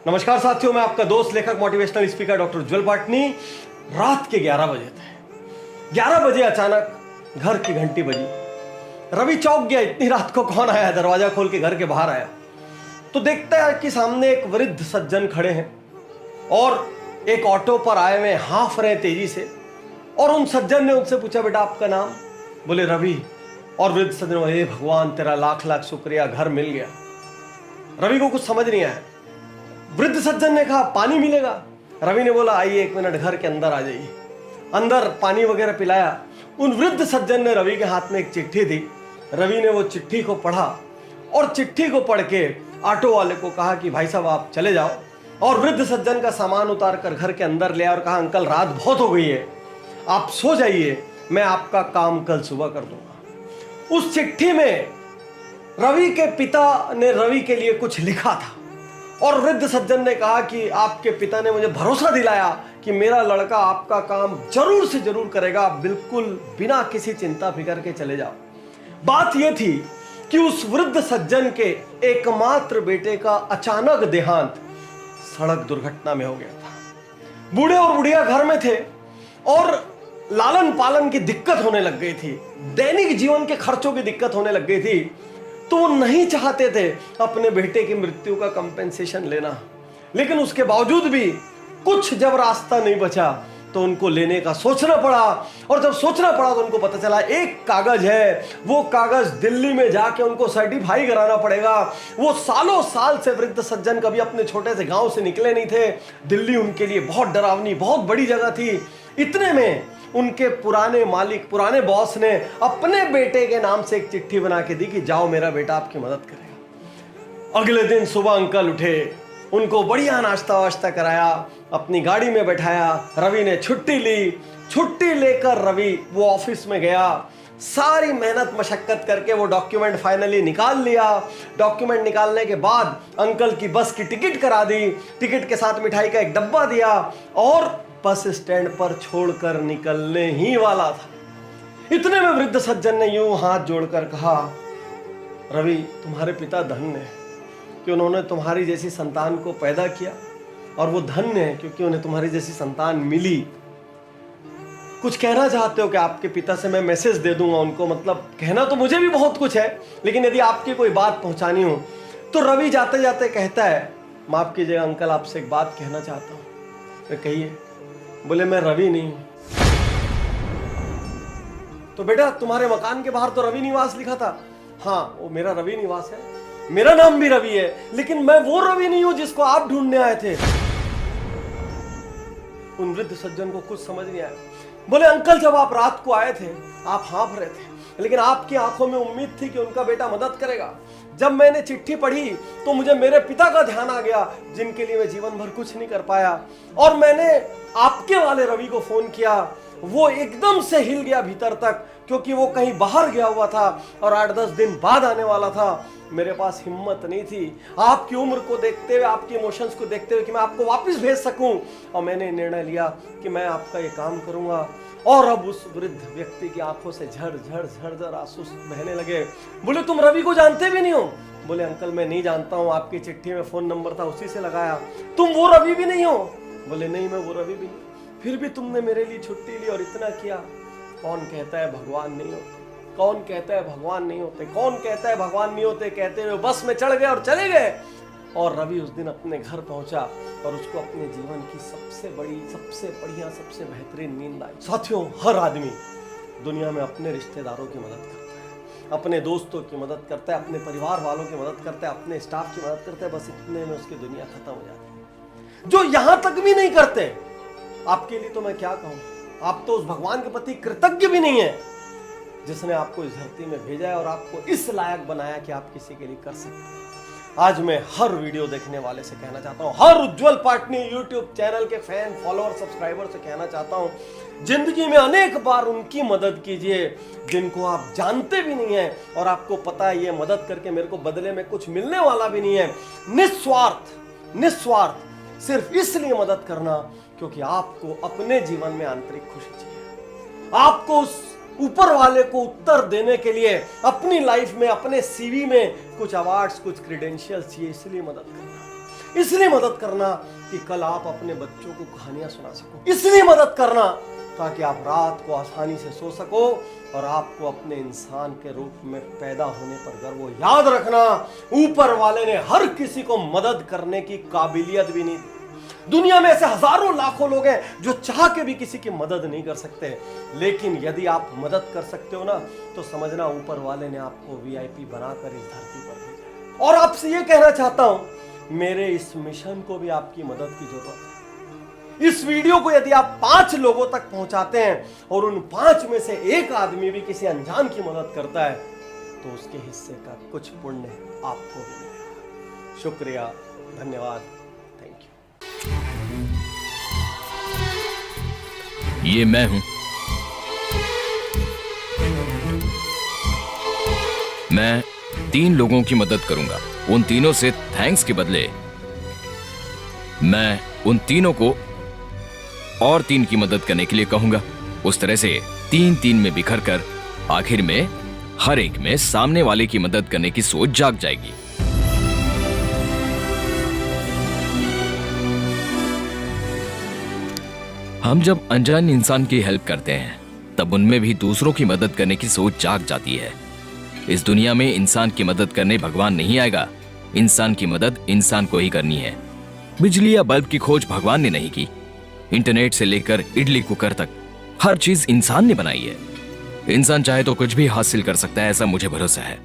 नमस्कार साथियों, मैं आपका दोस्त लेखक मोटिवेशनल स्पीकर डॉक्टर उज्जवल पाटनी। रात के 11 बजे थे। 11 बजे अचानक घर की घंटी बजी। रवि चौंक गया, इतनी रात को कौन आया। दरवाजा खोल के घर के बाहर आया तो देखता है कि सामने एक वृद्ध सज्जन खड़े हैं और एक ऑटो पर आए हुए हाँफ रहे तेजी से। और उन सज्जन ने उनसे पूछा, बेटा आपका नाम? बोले रवि। और वृद्ध सज्जन बोले, हे भगवान तेरा लाख लाख शुक्रिया, घर मिल गया। रवि को कुछ समझ नहीं आया। वृद्ध सज्जन ने कहा, पानी मिलेगा? रवि ने बोला, आइए 1 मिनट घर के अंदर आ जाइए। अंदर पानी वगैरह पिलाया। उन वृद्ध सज्जन ने रवि के हाथ में एक चिट्ठी दी। रवि ने वो चिट्ठी को पढ़ा और चिट्ठी को पढ़ के ऑटो वाले को कहा कि भाई साहब आप चले जाओ। और वृद्ध सज्जन का सामान उतार कर घर के अंदर ले आया और कहा, अंकल रात बहुत हो गई है, आप सो जाइए, मैं आपका काम कल सुबह कर दूंगा। उस चिट्ठी में रवि के पिता ने रवि के लिए कुछ लिखा था और वृद्ध सज्जन ने कहा कि आपके पिता ने मुझे भरोसा दिलाया कि मेरा लड़का आपका काम जरूर से जरूर करेगा, आप बिल्कुल बिना किसी चिंता फिकर के चले जाओ। बात यह थी कि उस वृद्ध सज्जन के एकमात्र बेटे का अचानक देहांत सड़क दुर्घटना में हो गया था। बूढ़े और बुढ़िया घर में थे और लालन पालन की दिक्कत होने लग गई थी, दैनिक जीवन के खर्चों की दिक्कत होने लग गई थी। तो वो नहीं चाहते थे अपने बेटे की मृत्यु का कंपेंसेशन लेना, लेकिन उसके बावजूद भी कुछ जब रास्ता नहीं बचा तो उनको लेने का सोचना पड़ा। और जब सोचना पड़ा तो उनको पता चला एक कागज है, वो कागज दिल्ली में जाके उनको सर्टिफाई कराना पड़ेगा। वो सालों साल से वृद्ध सज्जन कभी अपने छोटे से गांव से निकले नहीं थे। दिल्ली उनके लिए बहुत डरावनी, बहुत बड़ी जगह थी। इतने में उनके पुराने मालिक, पुराने बॉस ने अपने बेटे के नाम से एक चिट्ठी बना के दी कि जाओ मेरा बेटा आपकी मदद करेगा। अगले दिन सुबह अंकल उठे, उनको बढ़िया नाश्ता वाश्ता कराया, अपनी गाड़ी में बैठाया। रवि ने छुट्टी ली। छुट्टी लेकर रवि वो ऑफिस में गया। सारी मेहनत मशक्कत करके वो डॉक्यूमेंट फाइनली निकाल लिया। डॉक्यूमेंट निकालने के बाद अंकल की बस की टिकट करा दी। टिकट के साथ मिठाई का एक डब्बा दिया और बस स्टैंड पर छोड़कर निकलने ही वाला था। इतने में वृद्ध सज्जन ने यूं हाथ जोड़कर कहा, रवि तुम्हारे पिता धन्य है कि उन्होंने तुम्हारी जैसी संतान को पैदा किया, और वो धन्य है क्योंकि उन्हें तुम्हारी जैसी संतान मिली। कुछ कहना चाहते हो कि आपके पिता से मैं मैसेज दे दूंगा उनको? मतलब कहना तो मुझे भी बहुत कुछ है, लेकिन यदि आपकी कोई बात पहुंचानी हो तो रवि जाते जाते कहता है, माफ कीजिएगा अंकल, आपसे एक बात कहना चाहता हूं। कहिए। बोले मैं रवि नहीं हूं। तो बेटा तुम्हारे मकान के बाहर तो रवि निवास लिखा था। हाँ वो मेरा रवि निवास है, मेरा नाम भी रवि है, लेकिन मैं वो रवि नहीं हूं जिसको आप ढूंढने आए थे। उन वृद्ध सज्जन को कुछ समझ नहीं आया। बोले अंकल जब आप रात को आए थे आप हाँफ रहे थे, लेकिन आपकी आंखों में उम्मीद थी कि उनका बेटा मदद करेगा। जब मैंने चिट्ठी पढ़ी तो मुझे मेरे पिता का ध्यान आ गया, जिनके लिए मैं जीवन भर कुछ नहीं कर पाया, और मैंने आपके वाले रवि को फोन किया। वो एकदम से हिल गया भीतर तक, क्योंकि वो कहीं बाहर गया हुआ था और 8-10 दिन बाद आने वाला था। मेरे पास हिम्मत नहीं थी आपकी उम्र को देखते हुए, आपके इमोशंस को देखते हुए कि मैं आपको वापस भेज सकूं, और मैंने निर्णय लिया कि मैं आपका ये काम करूंगा। और अब उस वृद्ध व्यक्ति की आंखों से झड़ झड़ झड़ झड़ आंसू बहने लगे। बोले तुम रवि को जानते भी नहीं हो? बोले अंकल मैं नहीं जानता हूं, आपकी चिट्ठी में फोन नंबर था उसी से लगाया। तुम वो रवि भी नहीं हो? बोले नहीं मैं वो रवि भी नहीं। फिर भी तुमने मेरे लिए छुट्टी ली और इतना किया। कौन कहता है भगवान नहीं होते? कौन कहता है भगवान नहीं होते? कौन कहता है भगवान नहीं होते? कहते हुए बस में चढ़ गए और चले गए। और रवि उस दिन अपने घर पहुंचा और उसको अपने जीवन की सबसे बड़ी, सबसे बढ़िया, सबसे बेहतरीन नींद आई। साथियों हर आदमी दुनिया में अपने रिश्तेदारों की मदद करता है, अपने दोस्तों की मदद करता है, अपने परिवार वालों की मदद करता है, अपने स्टाफ की मदद करता है। बस इतने में उसकी दुनिया खत्म हो जाती है। जो यहां तक भी नहीं करते, आपके लिए तो मैं क्या कहूं, आप तो उस भगवान के प्रति कृतज्ञ भी नहीं है जिसने आपको इस धरती में भेजा है और आपको इस लायक बनाया कि आप किसी के लिए कर सकते हैं। आज मैं हर वीडियो देखने वाले से कहना चाहता हूं, हर उज्जवल पाटनी यूट्यूब चैनल के फैन, फॉलोअर, सब्सक्राइबर से कहना चाहता हूं, जिंदगी में अनेक बार उनकी मदद कीजिए जिनको आप जानते भी नहीं है और आपको पता है ये मदद करके मेरे को बदले में कुछ मिलने वाला भी नहीं है। निस्वार्थ, निस्वार्थ सिर्फ इसलिए मदद करना क्योंकि आपको अपने जीवन में आंतरिक खुशी चाहिए। आपको उस ऊपर वाले को उत्तर देने के लिए अपनी लाइफ में, अपने सीवी में कुछ अवार्ड्स, कुछ क्रेडेंशियल्स चाहिए, इसलिए मदद करना। इसलिए मदद करना कि कल आप अपने बच्चों को कहानियां सुना सको, इसलिए मदद करना ताकि आप रात को आसानी से सो सको और आपको अपने इंसान के रूप में पैदा होने पर गर्व हो। याद रखना, ऊपर वाले ने हर किसी को मदद करने की काबिलियत भी नहीं दी। दुनिया में ऐसे हजारों लाखों लोग हैं जो चाह के भी किसी की मदद नहीं कर सकते, लेकिन यदि आप मदद कर सकते हो ना, तो समझना ऊपर वाले ने आपको वीआईपी बनाकर इस धरती पर भेजा। और आपसे ये कहना चाहता हूं, मेरे इस मिशन को भी आपकी मदद की जरूरत है। इस वीडियो को यदि आप 5 लोगों तक पहुंचाते हैं और उन 5 में से एक आदमी भी किसी अनजान की मदद करता है, तो उसके हिस्से का कुछ पुण्य आपको भी मिलेगा। शुक्रिया, धन्यवाद, थैंक यू। ये मैं हूं। मैं 3 लोगों की मदद करूंगा। उन तीनों से थैंक्स के बदले मैं उन तीनों को और 3 की मदद करने के लिए कहूंगा। उस तरह से 3-3 में बिखर कर आखिर में हर एक में सामने वाले की मदद करने की सोच जाग जाएगी। हम जब अनजान इंसान की हेल्प करते हैं, तब उनमें भी दूसरों की मदद करने की सोच जाग जाती है। इस दुनिया में इंसान की मदद करने भगवान नहीं आएगा। इंसान की मदद इंसान को ही करनी है। बिजली या बल्ब की खोज भगवान ने नहीं की। इंटरनेट से लेकर इडली कुकर तक हर चीज इंसान ने बनाई है। इंसान चाहे तो कुछ भी हासिल कर सकता है, ऐसा मुझे भरोसा है।